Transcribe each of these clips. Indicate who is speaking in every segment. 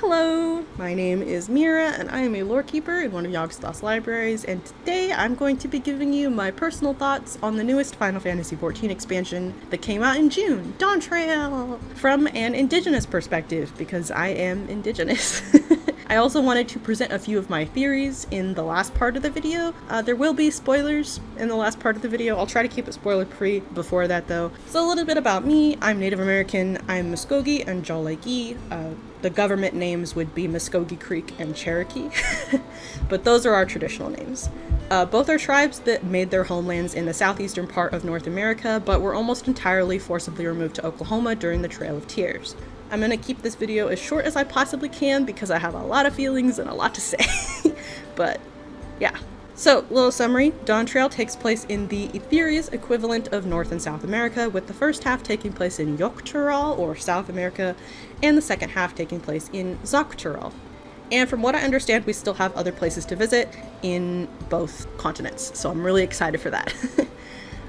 Speaker 1: Hello, my name is Meerah and I am a Lorekeeper in one of Yogg-Sothoth's libraries, and today I'm going to be giving you my personal thoughts on the newest Final Fantasy XIV expansion that came out in June, Dawntrail, from an Indigenous perspective, because I am Indigenous. I also wanted to present a few of my theories in the last part of the video. There will be spoilers in the last part of the video. I'll try to keep it spoiler-free before that though. So a little bit about me. I'm Native American, I'm Muskogee and Jawlegi. The government names would be Muskogee Creek and Cherokee, but those are our traditional names. Both are tribes that made their homelands in the southeastern part of North America, but were almost entirely forcibly removed to Oklahoma during the Trail of Tears. I'm going to keep this video as short as I possibly can because I have a lot of feelings and a lot to say. But yeah. So, little summary, Dawntrail takes place in the Etheria's equivalent of North and South America, with the first half taking place in Yogg-Tural, or South America, and the second half taking place in Zok-Tural. And from what I understand, we still have other places to visit in both continents, so I'm really excited for that.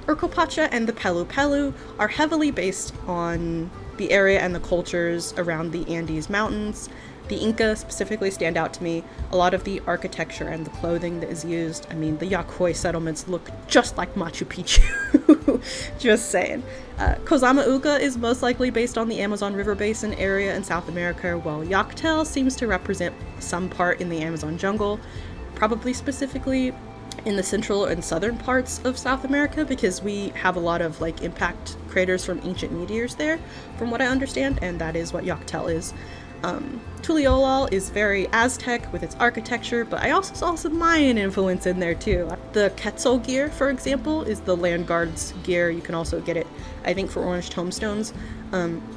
Speaker 1: Urqopacha and the Pelu Pelu are heavily based on the area and the cultures around the Andes Mountains. The Inca specifically stand out to me. A lot of the architecture and the clothing that is used, I mean, the Yaquoy settlements look just like Machu Picchu. Just saying. Kozama Uga is most likely based on the Amazon River Basin area in South America, while Yoctel seems to represent some part in the Amazon jungle, probably specifically in the central and southern parts of South America, because we have a lot of like impact craters from ancient meteors there, from what I understand, and that is what Yoctel is. Tuliolal is very Aztec with its architecture, but I also saw some Mayan influence in there too. The Quetzal gear, for example, is the Land Guard's gear. You can also get it, I think, for orange tomestones,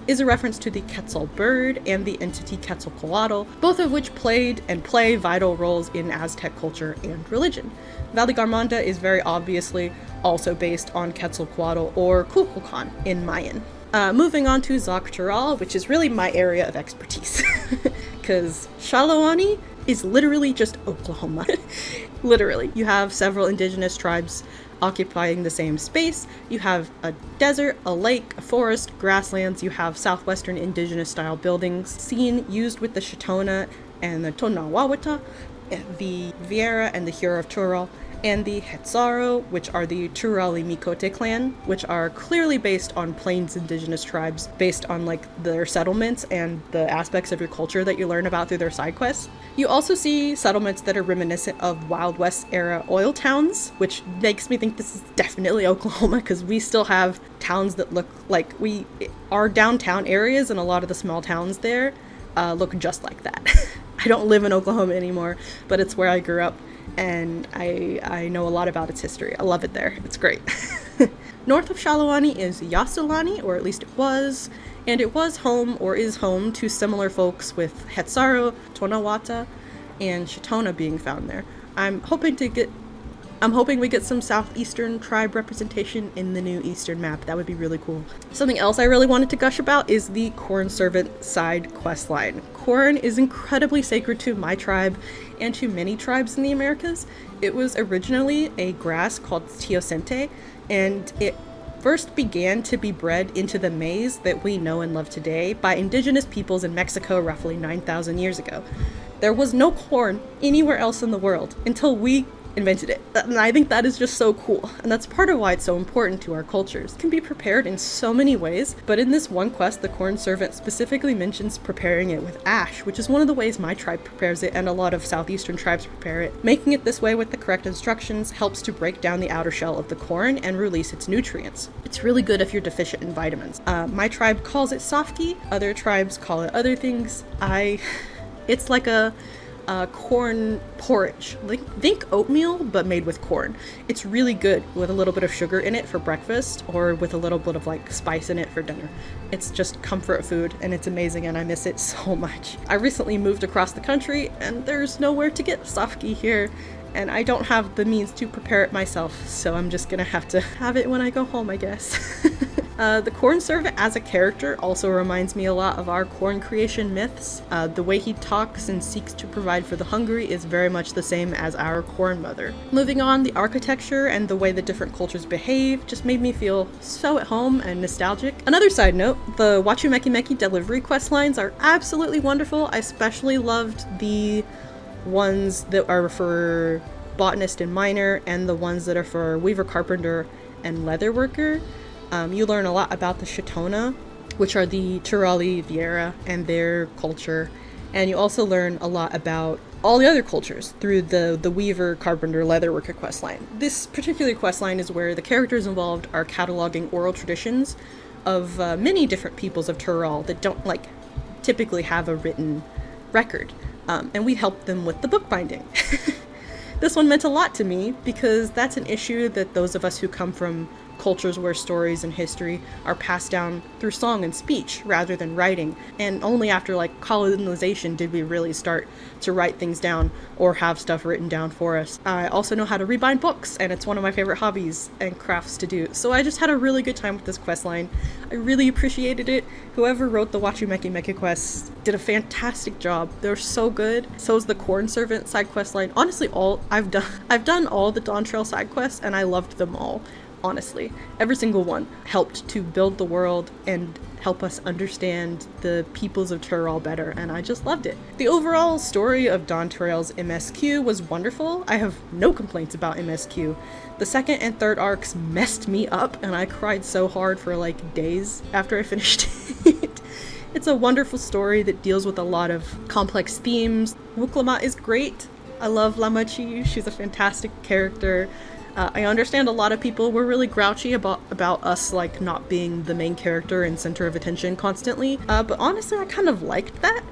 Speaker 1: is a reference to the Quetzal bird and the entity Quetzalcoatl, both of which played and play vital roles in Aztec culture and religion. Valdegarmanda is very obviously also based on Quetzalcoatl or Kukulkan in Mayan. Moving on to Zok-Tural, which is really my area of expertise, because Shalawani is literally just Oklahoma. Literally. You have several indigenous tribes occupying the same space. You have a desert, a lake, a forest, grasslands. You have southwestern indigenous style buildings seen used with the Shitona and the Tonawawata, the Viera and the Hura of Tural, and the Hetzaro, which are the Turali Mikote clan, which are clearly based on Plains indigenous tribes, based on like their settlements and the aspects of your culture that you learn about through their side quests. You also see settlements that are reminiscent of Wild West era oil towns, which makes me think this is definitely Oklahoma, because we still have towns that look like our downtown areas, and a lot of the small towns there look just like that. I don't live in Oklahoma anymore, but it's where I grew up, and I know a lot about its history. I love it there. It's great. North of Shalawani is Yasulani, or at least it was, and it was home, or is home, to similar folks, with Hetzaro, Tonawata, and Shitona being found there. I'm hoping we get some southeastern tribe representation in the new eastern map. That would be really cool. Something else I really wanted to gush about is the Corn Servant side quest line. Corn is incredibly sacred to my tribe and to many tribes in the Americas. It was originally a grass called teosinte, and it first began to be bred into the maize that we know and love today by indigenous peoples in Mexico roughly 9,000 years ago. There was no corn anywhere else in the world until we invented it, and I think that is just so cool, and that's part of why it's so important to our cultures. It can be prepared in so many ways, but in this one quest, the Corn Servant specifically mentions preparing it with ash, which is one of the ways my tribe prepares it, and a lot of southeastern tribes prepare it. Making it this way with the correct instructions helps to break down the outer shell of the corn and release its nutrients. It's really good if you're deficient in vitamins. My tribe calls it softy, other tribes call it other things. It's like a corn porridge. Think oatmeal, but made with corn. It's really good with a little bit of sugar in it for breakfast, or with a little bit of like spice in it for dinner. It's just comfort food, and it's amazing, and I miss it so much. I recently moved across the country, and there's nowhere to get softy here, and I don't have the means to prepare it myself, so I'm just gonna have to have it when I go home, I guess. The corn servant as a character also reminds me a lot of our corn creation myths. The way he talks and seeks to provide for the hungry is very much the same as our corn mother. Moving on, the architecture and the way the different cultures behave just made me feel so at home and nostalgic. Another side note, the Wachumeki Meki delivery quest lines are absolutely wonderful. I especially loved the ones that are for botanist and miner and the ones that are for weaver, carpenter, and leatherworker. You learn a lot about the Shitona, which are the Turali Vieira and their culture, and you also learn a lot about all the other cultures through the weaver, carpenter, leatherworker questline. This particular questline is where the characters involved are cataloging oral traditions of many different peoples of Tural that don't typically have a written record, and we help them with the bookbinding. This one meant a lot to me because that's an issue that those of us who come from cultures where stories and history are passed down through song and speech rather than writing, and only after colonization did we really start to write things down or have stuff written down for us. I also know how to rebind books, and it's one of my favorite hobbies and crafts to do, so I just had a really good time with this questline. I really appreciated it. Whoever wrote the Wachumeki Meki quests did a fantastic job. They're so good. So is the corn servant side questline. Honestly, I've done all the Dawntrail side quests and I loved them all. Honestly, every single one helped to build the world and help us understand the peoples of Tural better, and I just loved it. The overall story of Dawntrail's MSQ was wonderful. I have no complaints about MSQ. The second and third arcs messed me up, and I cried so hard for days after I finished it. It's a wonderful story that deals with a lot of complex themes. Wuklama is great. I love Lamachi. She's a fantastic character. I understand a lot of people were really grouchy about us not being the main character and center of attention constantly, but honestly I kind of liked that.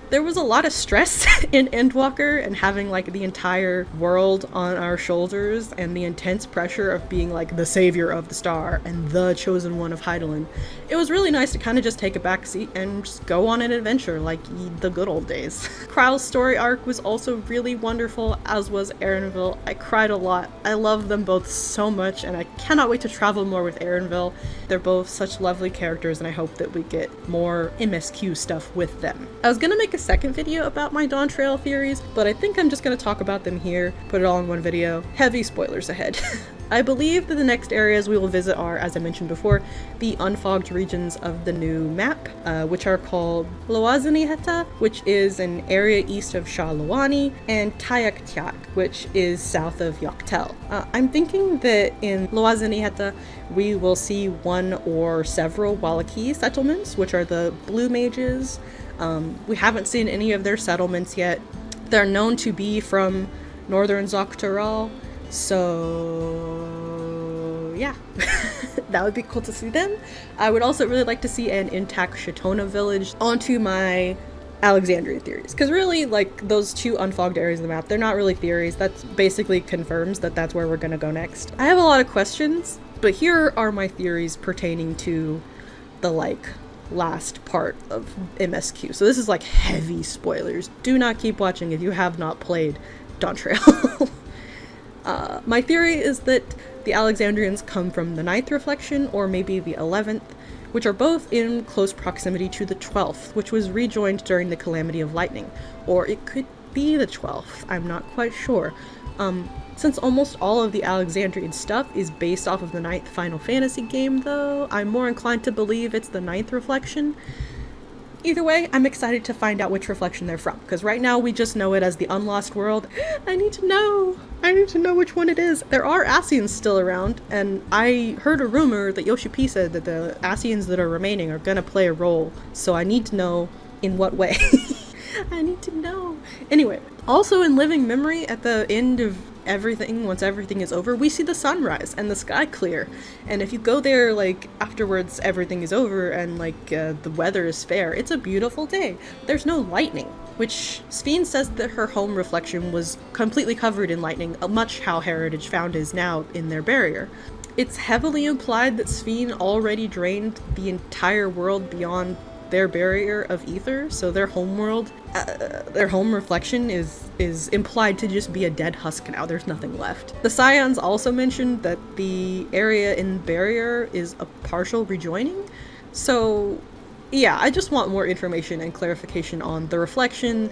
Speaker 1: There was a lot of stress in Endwalker and having the entire world on our shoulders and the intense pressure of being the savior of the star and the chosen one of Hydaelyn. It was really nice to kind of just take a back seat and just go on an adventure like the good old days. Kryl's story arc was also really wonderful, as was Erenville. I cried a lot. I love them both so much, and I cannot wait to travel more with Erenville. They're both such lovely characters, and I hope that we get more MSQ stuff with them. I was gonna make a second video about my Dawntrail theories, but I think I'm just gonna talk about them here, put it all in one video. Heavy spoilers ahead. I believe that the next areas we will visit are, as I mentioned before, the unfogged regions of the new map, which are called Loazaniheta, which is an area east of Shah Lawani, and Tayaktiak, which is south of Yoktel. I'm thinking that in Loazaniheta we will see one or several Wallachie settlements, which are the blue mages. We haven't seen any of their settlements yet. They're known to be from northern Zoktural, so yeah, that would be cool to see them. I would also really like to see an intact Shitona village onto my Alexandria theories, because really those two unfogged areas of the map, they're not really theories. That's basically confirms that that's where we're gonna go next. I have a lot of questions, but here are my theories pertaining to the last part of MSQ. So this is heavy spoilers. Do not keep watching if you have not played Dawntrail. My theory is that the Alexandrians come from the 9th reflection or maybe the 11th, which are both in close proximity to the 12th, which was rejoined during the Calamity of Lightning. Or it could be the 12th, I'm not quite sure. Since almost all of the Alexandrian stuff is based off of the 9th Final Fantasy game, though, I'm more inclined to believe it's the 9th reflection. Either way, I'm excited to find out which reflection they're from, because right now we just know it as the Unlost World. I need to know which one it is. There are Asians still around, and I heard a rumor that Yoshi-P said that the Asians that are remaining are gonna play a role, so I need to know in what way. I need to know. Anyway, also in living memory, at the end of everything, once everything is over, we see the sunrise and the sky clear, and if you go there afterwards everything is over and the weather is fair, it's a beautiful day. There's no lightning, which Sphene says that her home reflection was completely covered in lightning, much how Heritage Found is now in their barrier. It's heavily implied that Sphene already drained the entire world beyond their barrier of ether, so their homeworld, their home reflection is implied to just be a dead husk now. There's nothing left. The Scions also mentioned that the area in barrier is a partial rejoining, so yeah, I just want more information and clarification on the reflection,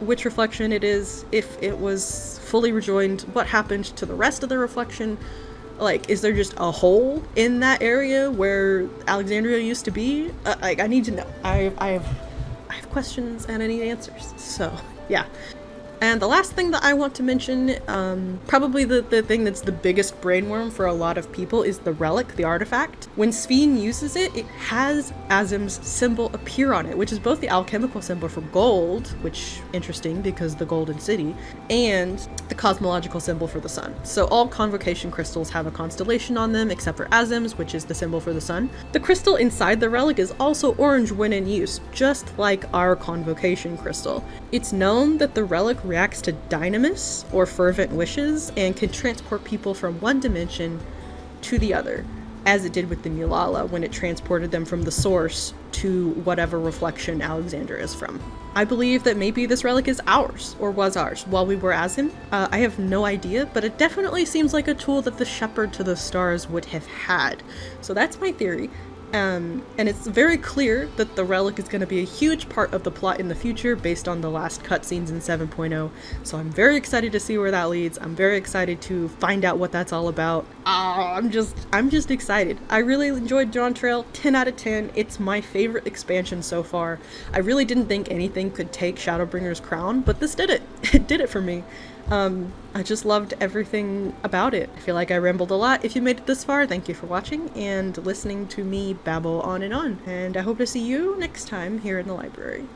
Speaker 1: which reflection it is, if it was fully rejoined, what happened to the rest of the reflection. Like, is there just a hole in that area where Alexandria used to be? I need to know. I have questions and I need answers. So, yeah. And the last thing that I want to mention, probably the thing that's the biggest brainworm for a lot of people, is the relic, the artifact. When Sphene uses it, it has Azim's symbol appear on it, which is both the alchemical symbol for gold, which, interesting because the golden city, and the cosmological symbol for the sun. So all convocation crystals have a constellation on them, except for Azim's, which is the symbol for the sun. The crystal inside the relic is also orange when in use, just like our convocation crystal. It's known that the relic reacts to dynamis, or fervent wishes, and can transport people from one dimension to the other, as it did with the Mulala when it transported them from the source to whatever reflection Alexandria is from. I believe that maybe this relic is ours, or was ours, while we were Azim. I have no idea, but it definitely seems like a tool that the Shepherd to the Stars would have had. So that's my theory. And it's very clear that the relic is going to be a huge part of the plot in the future based on the last cutscenes in 7.0. So I'm very excited to see where that leads. I'm very excited to find out what that's all about. I'm just excited. I really enjoyed Dawntrail. 10 out of 10. It's my favorite expansion so far. I really didn't think anything could take Shadowbringer's crown, but this did it. It did it for me. I just loved everything about it. I feel like I rambled a lot. If you made it this far, thank you for watching and listening to me babble on. And I hope to see you next time here in the library.